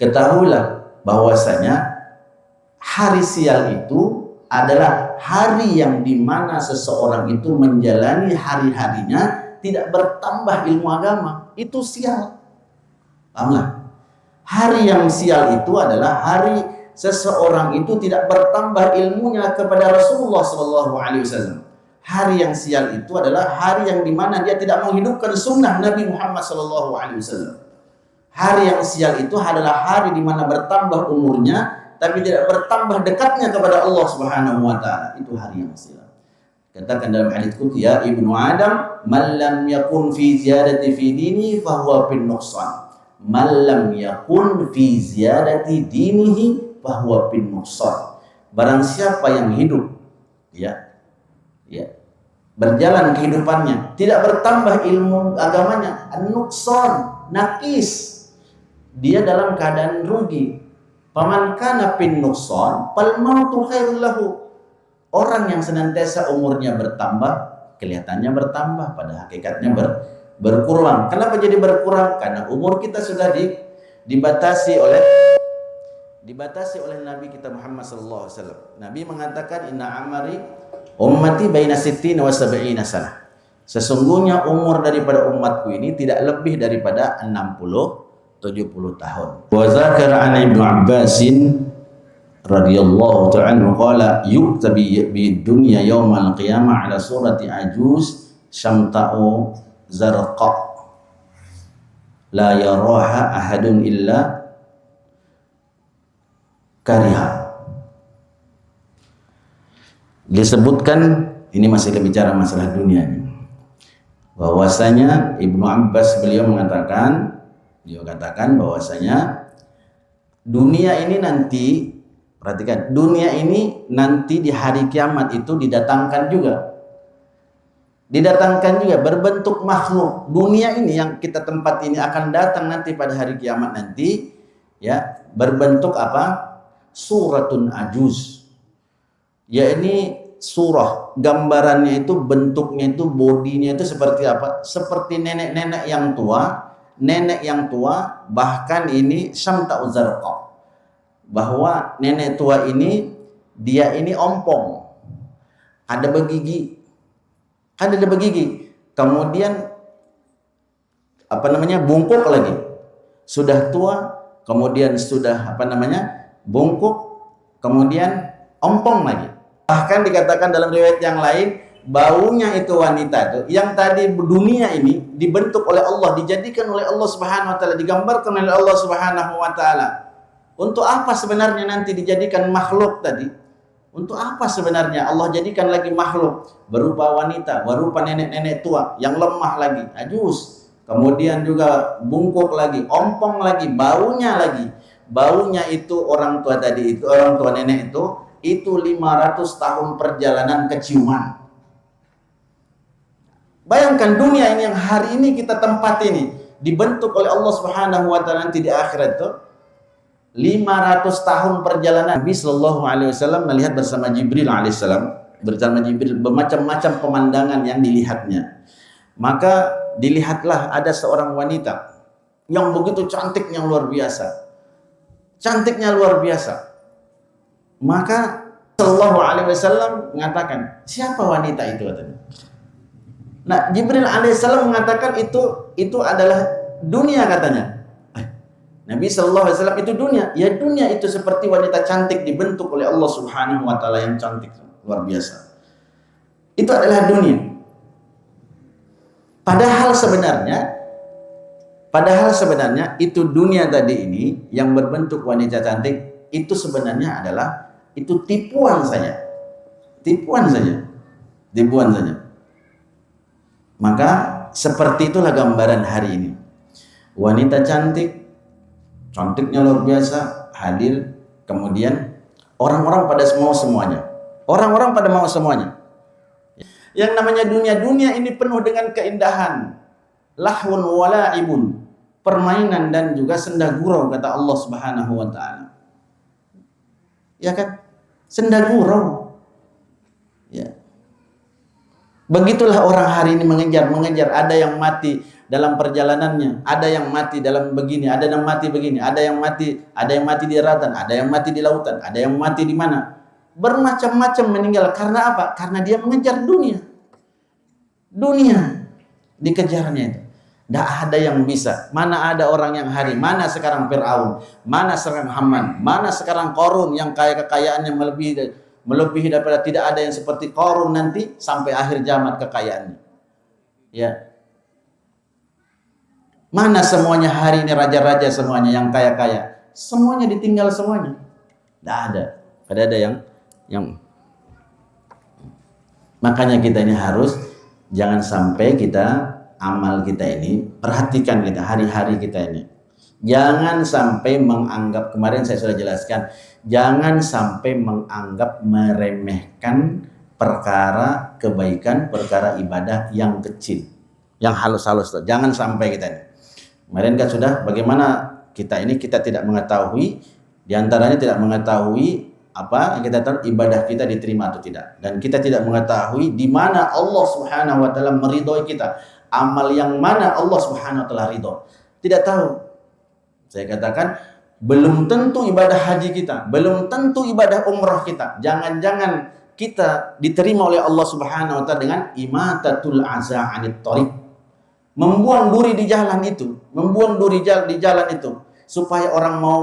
Ketahuilah bahwasanya hari sial itu adalah hari yang dimana seseorang itu menjalani hari-harinya tidak bertambah ilmu agama. Itu sial. Pahamlah? Hari yang sial itu adalah hari seseorang itu tidak bertambah ilmunya kepada Rasulullah SAW. Hari yang sial itu adalah hari yang dimana dia tidak menghidupkan sunnah Nabi Muhammad SAW. Hari yang sial itu adalah hari dimana bertambah umurnya tapi tidak bertambah dekatnya kepada Allah Subhanahu wa taala. Itu hari yang sial. Katakan dalam hadits qudsi, ya ibnu Adam, man lam yakun fi ziyadati fi dini fahuwa fin nuqsan. Man lam yakun fi ziyadati dinihi fahuwa fin nuqsan. Barang siapa yang hidup berjalan kehidupannya tidak bertambah ilmu agamanya, an-nuqsan, nakis, dia dalam keadaan rugi. Faman kana fin nuqsan fal mautu khairul lahu. Orang yang senantiasa umurnya bertambah, kelihatannya bertambah, pada hakikatnya berkurang. Kenapa jadi berkurang? Karena umur kita sudah dibatasi oleh Nabi kita Muhammad sallallahu alaihi wasallam. Nabi mengatakan, inna amari ummati baina sittina wa sab'ina sanah. Sesungguhnya umur daripada umatku ini tidak lebih daripada 60-70 tahun. Wa zakara an Ibnu Abbasin radhiyallahu ta'ala anhu qala yuktabi bi dunya yaumal qiyamah ala surati ajuz syamta'u zarqa la yaraha ahadun illa kariha. Disebutkan, ini masih bicara masalah dunia ini, bahwasanya Ibnu Abbas beliau katakan bahwasanya dunia ini nanti, perhatikan, dunia ini nanti di hari kiamat itu didatangkan juga berbentuk makhluk. Dunia ini yang kita tempat ini akan datang nanti pada hari kiamat nanti, ya, berbentuk apa? Suratun ajuz. Ya, ini surah, gambarannya itu, bentuknya itu, bodinya itu seperti apa? Seperti nenek-nenek yang tua, bahkan ini syamta uzarqa, bahwa nenek tua ini dia ini ompong, ada begigi, kemudian bungkuk lagi, sudah tua, kemudian sudah bungkuk, kemudian ompong lagi. Bahkan dikatakan dalam riwayat yang lain, baunya itu wanita itu yang tadi dunia ini dibentuk oleh Allah, dijadikan oleh Allah Subhanahu wa taala, digambarkan oleh Allah Subhanahu wa taala. Untuk apa sebenarnya nanti dijadikan makhluk tadi? Untuk apa sebenarnya Allah jadikan lagi makhluk berupa wanita, berupa nenek-nenek tua yang lemah lagi, ajus, kemudian juga bungkuk lagi, ompong lagi, baunya itu orang tua tadi itu, orang tua nenek itu 500 tahun perjalanan keciuman. Bayangkan dunia ini yang hari ini kita tempat ini dibentuk oleh Allah Subhanahu wa taala, nanti di akhirat itu 500 tahun perjalanan. Nabi sallallahu alaihi wasallam melihat bersama Jibril alaihissalam, bermacam-macam pemandangan yang dilihatnya. Maka dilihatlah ada seorang wanita yang begitu cantiknya luar biasa. Maka sallallahu alaihi wasallam mengatakan, siapa wanita itu katanya? Nah, Jibril alaihissalam mengatakan itu adalah dunia katanya. Nabi sallallahu alaihi wasallam, itu dunia. Ya, dunia itu seperti wanita cantik dibentuk oleh Allah Subhanahu wa taala yang cantik luar biasa. Itu adalah dunia. Padahal sebenarnya itu dunia tadi ini yang berbentuk wanita cantik itu sebenarnya adalah itu tipuan saja. Maka seperti itulah gambaran hari ini. Wanita cantiknya luar biasa hadir, kemudian orang-orang pada mau semuanya. Yang namanya dunia ini penuh dengan keindahan, lahwun wala'ibun, permainan dan juga senda gurau, kata Allah Subhanahu wa taala. Ya kan? Senda gurau. Ya. Begitulah orang hari ini mengejar, ada yang mati dalam perjalanannya, ada yang mati dalam begini, ada yang mati begini, ada yang mati di daratan, ada yang mati di lautan, ada yang mati di mana. Bermacam-macam meninggal karena apa? Karena dia mengejar dunia. Dunia dikejarnya itu. Tidak ada yang bisa. Mana ada orang yang hari, mana sekarang Fir'aun, mana sekarang Haman, mana sekarang Qarun yang kekayaannya melebihi daripada, tidak ada yang seperti Qarun nanti sampai akhir zaman kekayaannya. Ya. Mana semuanya hari ini raja-raja semuanya yang kaya-kaya, semuanya ditinggal semuanya. Tidak ada. Tidak ada yang makanya kita ini harus jangan sampai kita amal kita ini, perhatikan kita hari-hari kita ini. Jangan sampai menganggap, kemarin saya sudah jelaskan, jangan sampai menganggap meremehkan perkara kebaikan, perkara ibadah yang kecil, yang halus-halus. Jangan sampai kita ini. Kemarin kan sudah bagaimana kita ini, kita tidak mengetahui, diantaranya tidak mengetahui apa yang kita tahu ibadah kita diterima atau tidak, dan kita tidak mengetahui di mana Allah Subhanahu wa taala meridhoi kita, amal yang mana Allah Subhanahu wa taala ridho. Tidak tahu. Saya katakan belum tentu ibadah haji kita, belum tentu ibadah umrah kita. Jangan-jangan kita diterima oleh Allah Subhanahu wa taala dengan imatatul aza anit thariq. Membuang duri di jalan itu, membuang duri di jalan itu supaya orang mau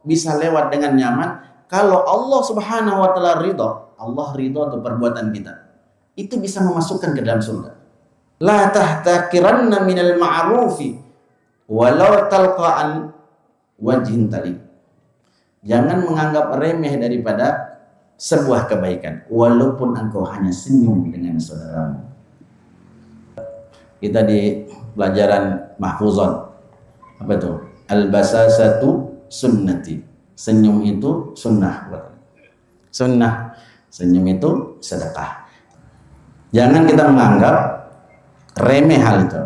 bisa lewat dengan nyaman. Kalau Allah Subhanahu wa taala ridho, Allah ridho untuk perbuatan kita, itu bisa memasukkan ke dalam surga. La tahtaqiranna minal ma'rufi walau talqa'an wajhin tali. Jangan menganggap remeh daripada sebuah kebaikan walaupun engkau hanya senyum dengan saudaramu. Kita di pelajaran mahfuzan apa itu? Al-basasatu sunnati. Senyum itu sunnah. Sunnah. Senyum itu sedekah. Jangan kita menganggap remeh hal itu.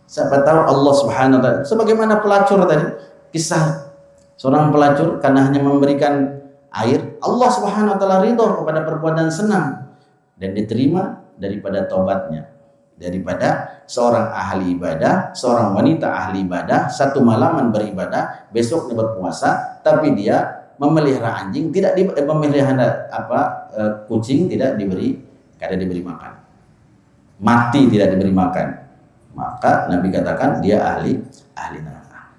Siapa tahu Allah Subhanahu wa taala, sebagaimana pelacur tadi, kisah seorang pelacur karena hanya memberikan air, Allah Subhanahu wa taala ridho kepada perbuatan senang dan diterima daripada taubatnya. Daripada seorang ahli ibadah, seorang wanita ahli ibadah, satu malaman beribadah, besoknya berpuasa, tapi dia memelihara anjing, tidak memelihara kucing, tidak diberi makan. Mati tidak diberi makan, maka Nabi katakan dia ahli neraka.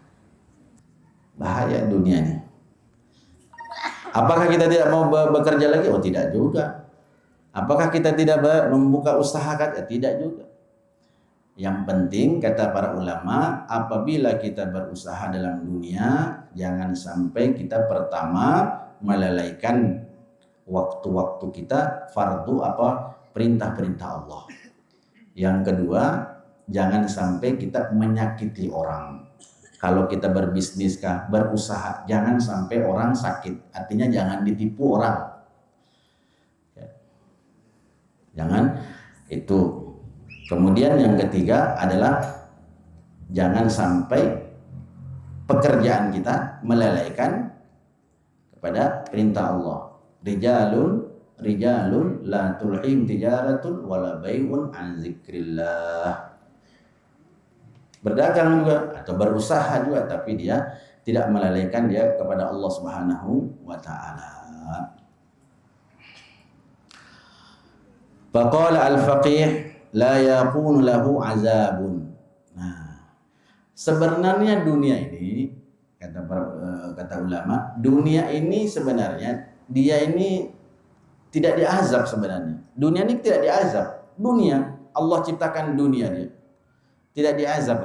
Bahaya dunia ini. Apakah kita tidak mau bekerja lagi? Oh tidak juga. Apakah kita tidak membuka usaha? Tidak juga. Yang penting kata para ulama, apabila kita berusaha dalam dunia, jangan sampai kita pertama melalaikan waktu-waktu kita fardu perintah-perintah Allah. Yang kedua, jangan sampai kita menyakiti orang. Kalau kita berbisnis berusaha, jangan sampai orang sakit. Artinya jangan ditipu orang. Jangan itu. Kemudian yang ketiga adalah jangan sampai pekerjaan kita melalaikan kepada perintah Allah. Rijalun la tulhim tijaratun wala bai'un an zikrillah. Berdagang juga atau berusaha juga, tapi dia tidak melalaikan dia kepada Allah Subhanahu wa taala. Faqala al-faqih la yakunu lahu azabun. Nah, sebenarnya dunia ini kata ulama, dunia ini sebenarnya dia ini tidak diazab sebenarnya. Dunia ini tidak diazab. Dunia Allah ciptakan dunia dia. Tidak diazab.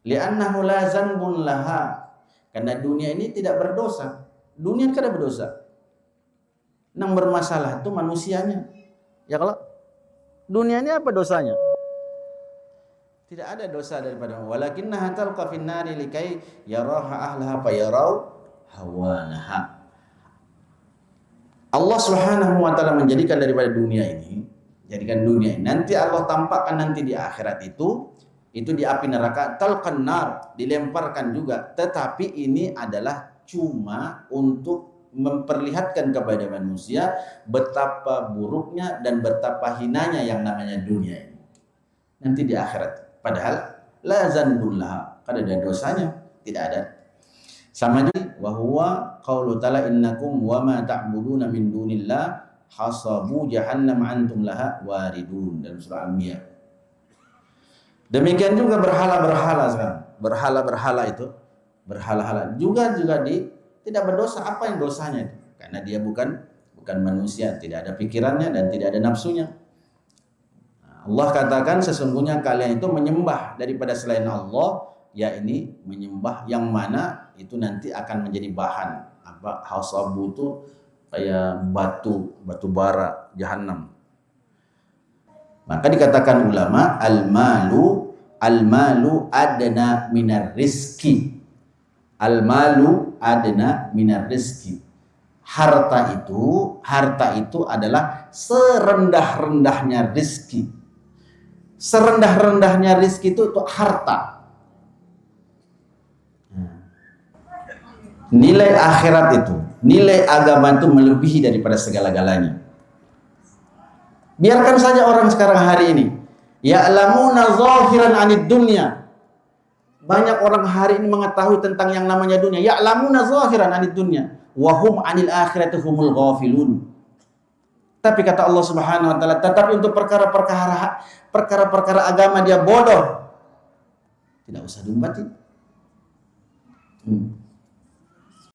Li'annahu la zanbun laha. Karena dunia ini tidak berdosa. Dunia ini kada berdosa. Yang bermasalah itu manusianya. Ya kalau dunia ini apa dosanya? Tidak ada dosa daripada walakinnaha talqa fin nari likai yaraha ahlaha fayarau hawanaha. Allah Subhanahu wa taala menjadikan daripada dunia ini, jadikan dunia ini nanti Allah tampakkan nanti di akhirat itu di api neraka talqan nar, dilemparkan juga, tetapi ini adalah cuma untuk memperlihatkan kepada manusia betapa buruknya dan betapa hinanya yang namanya dunia ini nanti di akhirat. Padahal la zanbun laha, kada ada dosanya, tidak ada. Sama juga wa huwa qaulu ta'ala innakum wa ma ta'buduna min dunillah hasabu jahannam antum laha waridun, dalam surah Al-Anbiya. Demikian juga berhala-berhala sekarang. Berhala-berhala itu, berhala-hala juga tidak berdosa. Apa yang dosanya itu? Karena dia bukan manusia, tidak ada pikirannya dan tidak ada nafsunya. Allah katakan sesungguhnya kalian itu menyembah daripada selain Allah, ya ini menyembah yang mana itu nanti akan menjadi bahan apa, hasabu itu kayak batu bara jahanam. Maka dikatakan ulama al-malu adna minar rizki. Al-malu adna minar rizki. Harta itu adalah serendah-rendahnya rizki. Serendah-rendahnya rizki itu harta. Nilai akhirat itu, nilai agama itu melebihi daripada segala-galanya. Biarkan saja orang sekarang hari ini ya'lamuna zahiran 'anid dunya. Banyak orang hari ini mengetahui tentang yang namanya dunia. Ya'lamuna zahiran 'anid dunya wa hum 'anil akhirati humul ghafilun. Tapi kata Allah Subhanahu wa taala, tetapi untuk perkara-perkara agama dia bodoh. Tidak usah diumbati.